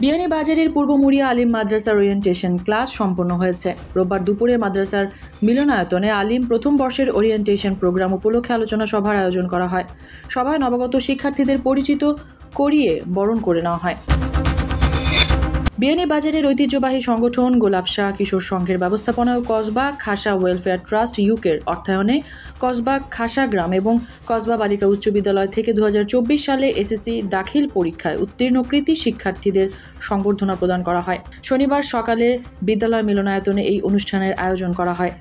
বিয়ানীবাজারের পূর্ব মুড়িয়া আলিম মাদ্রাসার orientation class সম্পন্ন হয়েছে। রোববার দুপুরে মাদ্রাসার মিলনায়তনে আলিম প্রথম বর্ষের ওরিয়েন্টেশন প্রোগ্রাম উপলক্ষে আলোচনা সভার আয়োজন করা হয়। সভায় নবাগত শিক্ষার্থীদের পরিচিত করিয়ে বরণ করে নেওয়া হয়। বিয়ানীবাজারের ঐতিহ্যবাহী সংগঠন গোলাপ শাহ কিশোর সংঘের ব্যবস্থাপনায় ও কসবা খাসা ওয়েলফেয়ার ট্রাস্ট ইউকের অর্থায়নে কসবা খাসা গ্রাম এবং কসবা বালিকা উচ্চ বিদ্যালয় থেকে 2024 সালে এসএসসি দাখিল পরীক্ষায় উত্তীর্ণ কৃতী শিক্ষার্থীদের সংবর্ধনা প্রদান করা হয়। শনিবার সকালে বিদ্যালয় মিলনায়তনে এই অনুষ্ঠানের আয়োজন করা হয়।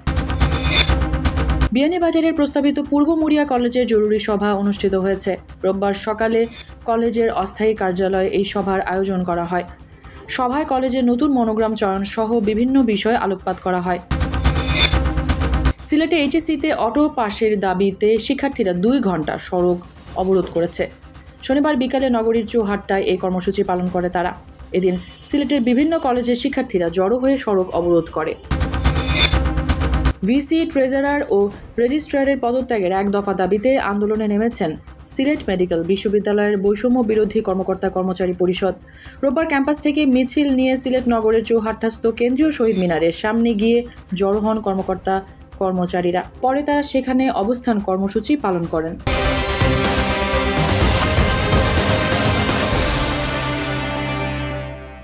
বিয়ানীবাজারের প্রস্তাবিত পূর্ব মুড়িয়া কলেজের জরুরি সভা অনুষ্ঠিত হয়েছে। রোববার সকালে কলেজের অস্থায়ী কার্যালয়ে এই সভার আয়োজন করা হয়। সভায় কলেজের নতুন মনোগ্রাম চয়ন সহ বিভিন্ন বিষয়ে আলোকপাত করা হয়। সিলেটে এইচএসসিতে অটো পাসের দাবিতে শিক্ষার্থীরা 2 ঘন্টা সড়ক অবরোধ করেছে। শনিবার বিকালে নগরীর চৌহাট্টায় এই কর্মসূচি পালন করে তারা। এদিন সিলেটের বিভিন্ন কলেজের শিক্ষার্থীরা জড়ো হয়ে সড়ক অবরোধ করে। ভিসি, ট্রেজারার ও রেজিস্ট্রারের পদত্যাগের 1 দফা দাবিতে আন্দোলনে নেমেছেন সিলেট মেডিকেল বিশ্ববিদ্যালয়ের বৈষম্য বিরোধী কর্মকর্তা কর্মচারী পরিষদ। রোববার ক্যাম্পাস থেকে মিছিল নিয়ে সিলেট নগরের চৌহাট্টাস্থ কেন্দ্রীয় শহীদ মিনারের সামনে গিয়ে জড়ো হন কর্মকর্তা কর্মচারীরা। পরে তারা সেখানে অবস্থান কর্মসূচি পালন করেন।